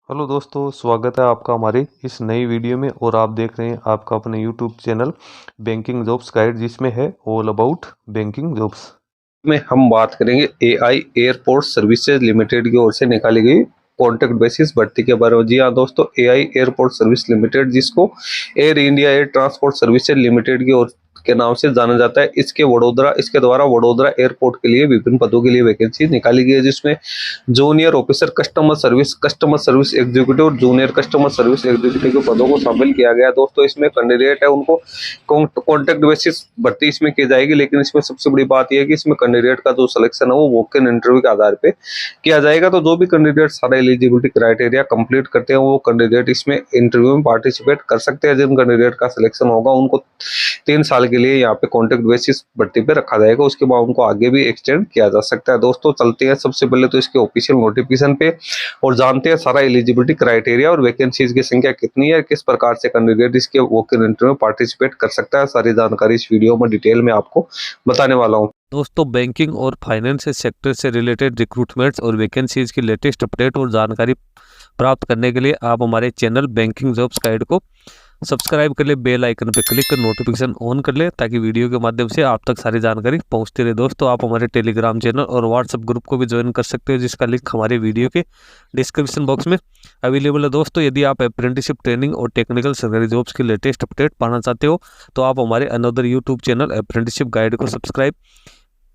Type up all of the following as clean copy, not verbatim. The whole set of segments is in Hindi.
हेलो दोस्तों, स्वागत है आपका हमारी इस नई वीडियो में। और आप देख रहे हैं आपका अपने YouTube channel banking jobs guide, जिसमें है ऑल अबाउट बैंकिंग जॉब्स। में हम बात करेंगे एआई एयरपोर्ट सर्विसेज लिमिटेड की ओर से निकाली गई कॉन्ट्रैक्ट बेसिस भर्ती के बारे में। जी हाँ दोस्तों, एआई एयरपोर्ट सर्विस लिमिटेड, जिसको air India air transport services limited की ओर के नाम से जाना जाता है, इसके द्वारा वडोदरा एयरपोर्ट के लिए विभिन्न पदों के लिए वैकेंसी निकाली गई है, जिसमें junior officer customer service executive और जूनियर कस्टमर सर्विस एग्जीक्यूटिव के पदों को शामिल किया गया है। दोस्तों, इसमें कैंडिडेट है उनको कॉन्ट्रैक्ट बेसिस भर्ती इसमें की जाएगी, लेकिन इसमें सबसे बड़ी बात यह है कि इसमें कैंडिडेट का जो सिलेक्शन है वो वॉक इन इंटरव्यू के आधार पे किया जाएगा। तो जो भी कैंडिडेट सारा एलिजिबिलिटी क्राइटेरिया कंप्लीट करते हैं वो कैंडिडेट इसमें इंटरव्यू में पार्टिसिपेट कर सकते हैं। जिन कैंडिडेट का सिलेक्शन होगा उनको 3 साल के लिए यहाँ पे कॉन्ट्रैक्ट बेसिस भर्ती पे रखा जाएगा, उसके बाद उनको आगे भी एक्सटेंड किया जा सकता है। दोस्तों, चलते हैं सबसे पहले तो इसके ऑफिशियल नोटिफिकेशन पे और जानते हैं सारा एलिजिबिलिटी क्राइटेरिया और वैकेंसीज की संख्या कितनी है, किस प्रकार से कैंडिडेट इसके वॉक इन इंटरव्यू में पार्टिसिपेट कर सकता है। सारी जानकारी इस वीडियो में डिटेल में आपको बताने वाला हूँ। दोस्तों, बैंकिंग और फाइनेंस सेक्टर से रिलेटेड रिक्रूटमेंट्स और वैकेंसीज की लेटेस्ट अपडेट और जानकारी प्राप्त करने के लिए आप हमारे चैनल बैंकिंग जॉब्स गाइड को सब्सक्राइब कर ले, बेल आइकन पर क्लिक कर नोटिफिकेशन ऑन कर ले, ताकि वीडियो के माध्यम से आप तक सारी जानकारी पहुंचती रहे। दोस्तों, आप हमारे टेलीग्राम चैनल और व्हाट्सएप ग्रुप को भी ज्वाइन कर सकते हो, जिसका लिंक हमारे वीडियो के डिस्क्रिप्शन बॉक्स में अवेलेबल है। दोस्तों, यदि आप अप्रेंटिसशिप ट्रेनिंग और टेक्निकल सरकारी जॉब्स की लेटेस्ट अपडेट पाना चाहते हो तो आप हमारे another YouTube channel apprenticeship guide को सब्सक्राइब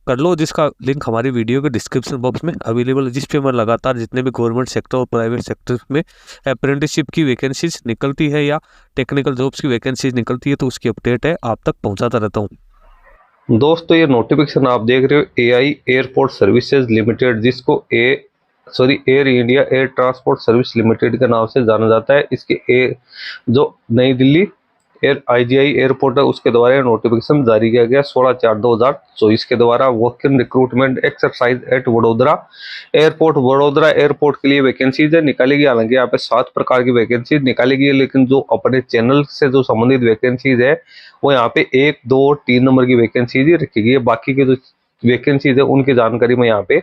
कर लो, जिसका लिंक हमारी वीडियो के डिस्क्रिप्शन बॉक्स में अवेलेबल है, जिस पे मैं लगातार जितने भी गवर्नमेंट सेक्टर और प्राइवेट सेक्टर में अप्रेंटिसशिप की वैकेंसीज निकलती है या टेक्निकल जॉब्स की वैकेंसीज निकलती है तो उसकी अपडेट है आप तक पहुंचाता रहता हूं। दोस्तों, ये नोटिफिकेशन आप देख रहे हो एआई एयरपोर्ट सर्विसेज लिमिटेड, जिसको air India air transport service limited के नाम से जाना जाता है। इसके जो नई दिल्ली आईजीआई एयरपोर्ट है उसके द्वारा नोटिफिकेशन जारी किया गया 16/4/2024 के द्वारा। Work in recruitment exercise at Vadodara airport के लिए वैकेंसीज है निकाली गई। हालांकि यहाँ पे 7 प्रकार की वैकेंसीज निकाली गई है, लेकिन जो अपने चैनल से जो संबंधित वैकेंसीज है वो यहाँ पे 1, 2 और 3 नंबर की वैकेंसीज ही रखी गई है। बाकी के जो वैकेंसीज है उनकी जानकारी मैं यहाँ पे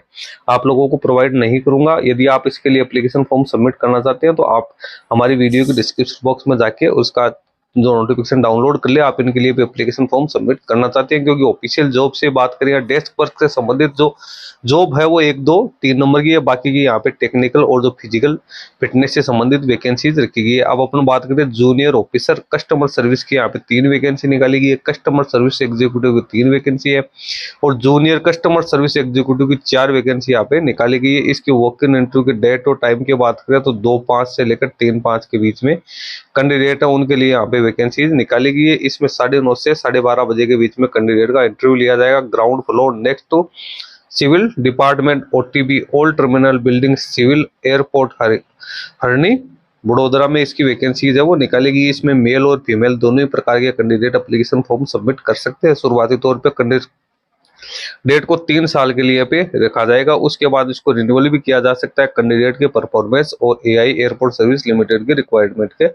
आप लोगों को प्रोवाइड नहीं करूंगा। यदि आप इसके लिए एप्लीकेशन फॉर्म सबमिट करना चाहते हैं तो आप हमारी वीडियो के डिस्क्रिप्शन बॉक्स में जाके उसका जो नोटिफिकेशन डाउनलोड कर ले। आप इनके लिए भी एप्लीकेशन फॉर्म सबमिट करना चाहते हैं, क्योंकि ऑफिशियल जॉब से बात करें या डेस्क वर्क से संबंधित जो जॉब है वो 1, 2, 3 नंबर की है। बाकी की यहाँ पे टेक्निकल और जो फिजिकल फिटनेस से संबंधित वैकेंसीज रखी गई है। अब अपन बात करें जूनियर ऑफिसर कस्टमर सर्विस की, यहाँ पे 3 वैकेंसी निकाली गई है। कस्टमर सर्विस एग्जीक्यूटिव की 3 वैकेंसी है और जूनियर कस्टमर सर्विस एग्जीक्यूटिव की 4 वैकेंसी यहाँ पे निकाली गई है। इसकी वॉक इन इंटरव्यू की डेट और टाइम की बात करें तो 2/5 से लेकर 3/5 के बीच में कैंडिडेट है उनके लिए यहाँ पे वैकेंसीज निकाली गई है। इसमें 9:30 से 12:30 बजे के बीच में कैंडिडेट का इंटरव्यू लिया जाएगा। Ground floor next to civil department OTB old terminal building civil airport Harni Vadodara में इसकी वैकेंसीज है वो निकाली गई। इसमें मेल और फीमेल दोनों ही प्रकार के कैंडिडेट एप्लीकेशन फॉर्म सबमिट कर सकते हैं। शुरुआती तौर पे कैंडिडेट डेट को 3 साल के लिए पे रखा जाएगा, उसके बाद इसको रिन्यूअल भी किया जा सकता है कैंडिडेट के परफॉर्मेंस और एआई एयरपोर्ट सर्विस लिमिटेड के रिक्वायरमेंट के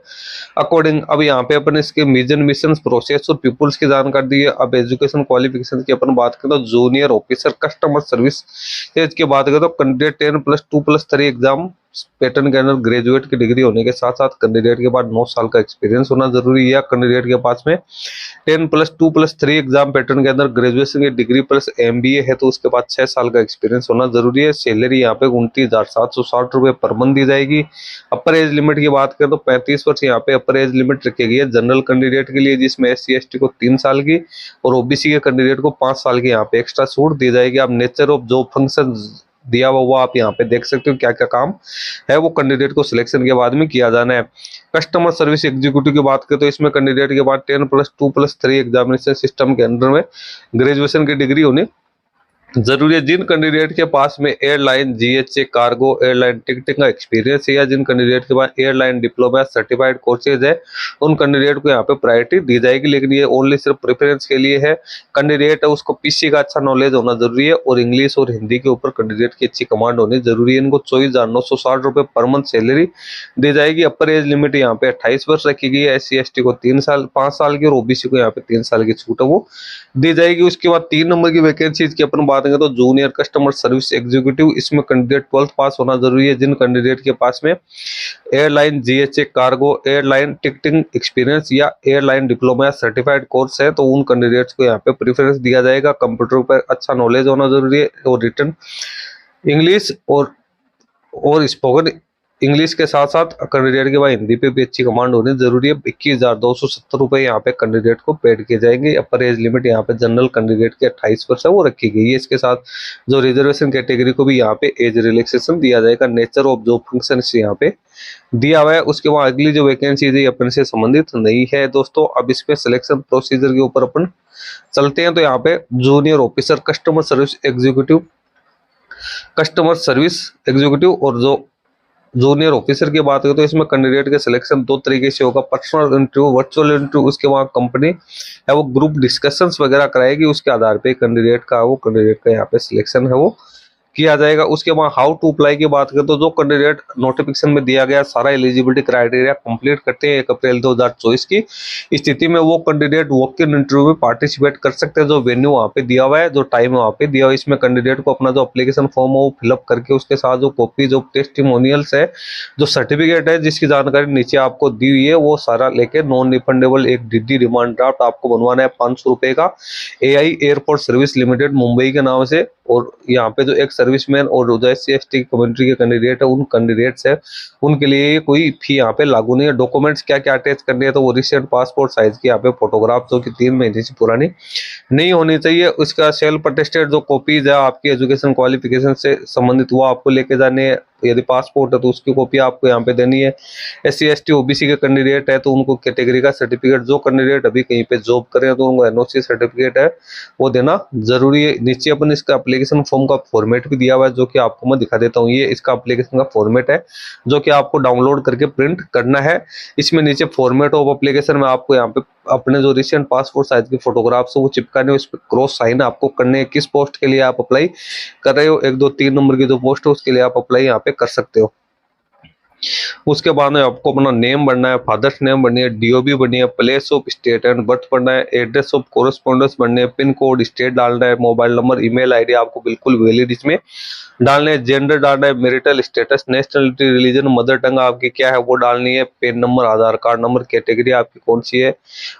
अकॉर्डिंग। अब यहाँ पे अपन इसके मिशन प्रोसेस और पीपुल्स की जानकारी दी है। अब एजुकेशन क्वालिफिकेशन की अपन बात करें तो जूनियर ऑफिसर कस्टमर सर्विस की बात करें तो कैंडिडेट 10+2+3 एग्जाम पैटर्न के अंदर ग्रेजुएट की डिग्री होने के साथ साथ कैंडिडेट के बाद 9 साल का एक्सपीरियंस होना जरूरी है। या कैंडिडेट के पास में 10+2+3 एग्जाम पैटर्न के अंदर ग्रेजुएशन की डिग्री प्लस एमबीए है तो उसके बाद 6 साल का एक्सपीरियंस होना जरूरी है। सैलरी यहाँ पे 29,760 रुपए पर मंथ दी जाएगी। अपर एज लिमिट की बात करें तो 35 वर्ष यहाँ पे अपर एज लिमिट रखी गई है जनरल कैंडिडेट के लिए, जिसमें SC/ST को 3 साल की और ओबीसी के कैंडिडेट को 5 साल की यहाँ पे एक्स्ट्रा छूट दी जाएगी। अब नेचर ऑफ जॉब फंक्शन दिया हुआ आप यहाँ पे देख सकते हो क्या क्या काम है वो कैंडिडेट को सिलेक्शन के बाद में किया जाना है। कस्टमर सर्विस एग्जीक्यूटिव की बात करें तो इसमें कैंडिडेट के बाद 10+2+3 एग्जामिनेशन सिस्टम के अंदर में ग्रेजुएशन की डिग्री होनी जरूरी है। जिन कैंडिडेट के पास में airline GHA cargo airline ticketing का एक्सपीरियंस है या जिन कैंडिडेट के पास एयरलाइन डिप्लोमा सर्टिफाइड कोर्सेज है उन कैंडिडेट को यहाँ पे प्रायोरिटी दी जाएगी, लेकिन ये ओनली सिर्फ प्रेफरेंस के लिए है। कैंडिडेट है उसको पीसी का अच्छा नॉलेज होना जरूरी है और इंग्लिश और हिंदी के ऊपर कैंडिडेट की अच्छी कमांड होनी जरूरी है। इनको 24,960 रुपए पर मंथ सैलरी दी जाएगी। अपर एज लिमिट यहाँ पे 28 वर्ष रखी गई है। SC/ST को 5 साल की और ओबीसी को यहाँ पे 3 साल की छूट है वो दी जाएगी। उसके बाद 3 नंबर की वैकेंसी की अपन बात करें तो जूनियर कस्टमर सर्विस एग्जीक्यूटिव, इसमें कैंडिडेट 12th पास होना जरूरी है। जिन कैंडिडेट के पास में airline GHA cargo airline ticketing experience या एयरलाइन डिप्लोमा या सर्टिफाइड कोर्स है तो उन कैंडिडेट्स को यहाँ पे प्रेफरेंस दिया जाएगा। कंप्यूटर पर अच्छा नॉलेज होना जरूरी है और रिटर्न इंग्लिश और स्पोकन इंग्लिश के साथ साथ कैंडिडेट के बाद हिंदी पे भी अच्छी कमांड होनी जरूरी है। 21,270 रुपए यहाँ पे कैंडिडेट को पेड किए जाएंगे। अपर एज लिमिट यहाँ पे जनरल कैंडिडेट की 28 वर्ष है वो रखी गई है। इसके साथ जो रिजर्वेशन कैटेगरी को भी यहाँ पे एज रिलैक्सेशन दिया जाएगा। नेचर ऑफ जॉब फंक्शन यहाँ पे दिया हुआ है। उसके बाद अगली जो वैकेंसी है अपन से संबंधित नहीं है दोस्तों। अब इस पे सिलेक्शन प्रोसीजर के ऊपर अपन चलते हैं। तो यहाँ पे junior officer customer service executive और जो जूनियर ऑफिसर की बात करें तो इसमें कैंडिडेट के सिलेक्शन दो तरीके से होगा, पर्सनल इंटरव्यू, वर्चुअल इंटरव्यू। उसके बाद कंपनी है वो ग्रुप डिस्कशंस वगैरह कराएगी, उसके आधार पे कैंडिडेट का यहाँ पे सिलेक्शन है वो किया जाएगा। उसके बाद हाउ टू अप्लाई की बात करें तो जो कैंडिडेट नोटिफिकेशन में दिया गया सारा एलिजिबिलिटी क्राइटेरिया कंप्लीट करते हैं 1 अप्रैल 2024 की स्थिति में वो कैंडिडेट वॉक इन इंटरव्यू में पार्टिसिपेट कर सकते हैं। जो वेन्यू वहाँ पे दिया हुआ है, जो टाइम वहाँ पे दिया हुआ है, इसमें कैंडिडेट को अपना जो एप्लीकेशन फॉर्म है वो फिलअप करके उसके साथ जो कॉपी जो टेस्टिमोनियल्स है, जो सर्टिफिकेट है जिसकी जानकारी नीचे आपको दी हुई है वो सारा लेके नॉन रिफंडेबल एक डीडी डिमांड ड्राफ्ट आपको बनवाना है 500 रुपए का AI airport service limited Mumbai के नाम से। और यहाँ पे जो एक सर्विसमैन और जो SC/ST कम्युनिटी के कैंडिडेट है उन कैंडिडेट्स है उनके लिए कोई फी यहाँ पे लागू नहीं है। डॉक्यूमेंट्स क्या क्या अटैच करने हैं तो वो रिसेंट पासपोर्ट साइज की यहाँ पे फोटोग्राफ जो कि 3 महीने से पुरानी नहीं होनी चाहिए। उसका सेल्फ अटेस्टेड जो कॉपीज है आपकी एजुकेशन क्वालिफिकेशन से संबंधित वो आपको लेके जाने हैं। यदि पासपोर्ट है तो उसकी कॉपी आपको यहाँ पे देनी है। SC/ST OBC के कैंडिडेट है तो उनको कैटेगरी का सर्टिफिकेट, जो कैंडिडेट अभी कहीं पे जॉब कर रहे हैं तो उनको NOC सर्टिफिकेट है वो देना जरूरी है। नीचे अपन इसका एप्लीकेशन फॉर्म का फॉर्मेट भी दिया हुआ है जो कि आपको मैं दिखा देता हूँ। ये इसका एप्लीकेशन का फॉर्मेट है जो कि आपको डाउनलोड करके प्रिंट करना है। इसमें नीचे फॉर्मेट ऑफ एप्लीकेशन में आपको यहाँ पे अपने जो रिसेंट पासपोर्ट साइज की फोटोग्राफ्स है वो चिपकाने, उस पर क्रॉस साइन आपको करने हैं। किस पोस्ट के लिए आप अप्लाई कर रहे हो, 1 2 3 नंबर की जो पोस्ट है उसके लिए आप अप्लाई यहाँ पे कर सकते हो। उसके बाद में आपको अपना नेम भरना है, फादर्स नेम भरनी है, DOB भरनी है, place of state and birth भरना है, एड्रेस ऑफ कोरेस्पोंडेंस भरने है, पिन कोड, स्टेट डालना है, मोबाइल नंबर, ईमेल आईडी आपको बिल्कुल वैलिड इसमें डालने हैं, जेंडर डालना है, marital status, nationality, religion, mother tongue आपकी क्या है वो डालनी है, पेन नंबर, आधार कार्ड नंबर, कैटेगरी आपकी कौन सी है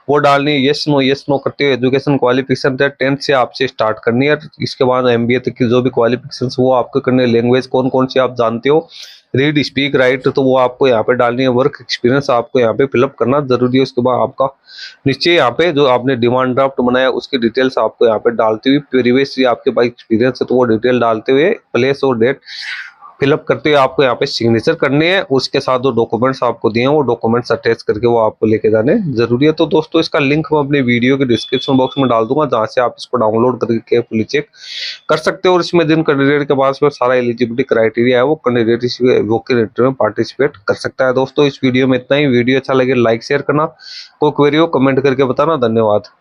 वो डालनी है। यस नो करते हुए एजुकेशन क्वालिफिकेशन 10th से आपसे स्टार्ट करनी है। इसके बाद MBA तक की जो भी क्वालिफिकेशन वो आपको करनी है। लैंग्वेज कौन कौन सी आप जानते हो, रीड स्पीक राइट तो वो आपको यहाँ पे डालनी है। वर्क एक्सपीरियंस आपको यहाँ पे फिलअप करना जरूरी है। उसके बाद आपका नीचे यहाँ पे जो आपने डिमांड ड्राफ्ट बनाया उसकी डिटेल्स आपको यहाँ पे डालते हुए, प्रीवियस आपके पास एक्सपीरियंस है तो वो डिटेल डालते हुए, प्लेस और डेट फिलअप करते हुए आपको यहाँ पे सिग्नेचर करने हैं। उसके साथ जो डॉक्यूमेंट्स आपको दिए हैं वो डॉक्यूमेंट्स अटैच करके वो आपको लेके जाने जरूरी है। तो दोस्तों इसका लिंक मैं अपने वीडियो के डिस्क्रिप्शन बॉक्स में डाल दूंगा जहाँ से आप इसको डाउनलोड करके केयरफुली चेक कर सकते हो। और इसमें जिन कैंडिडेट के पास में सारा एलिजिबिलिटी क्राइटेरिया है वो कैंडिडेट इस वोकल इंटरव्यू में पार्टिसिपेट कर सकता है। दोस्तों इस वीडियो में इतना ही। वीडियो अच्छा लगे लाइक शेयर करना, कोई क्वेरी हो कमेंट करके बताना। धन्यवाद।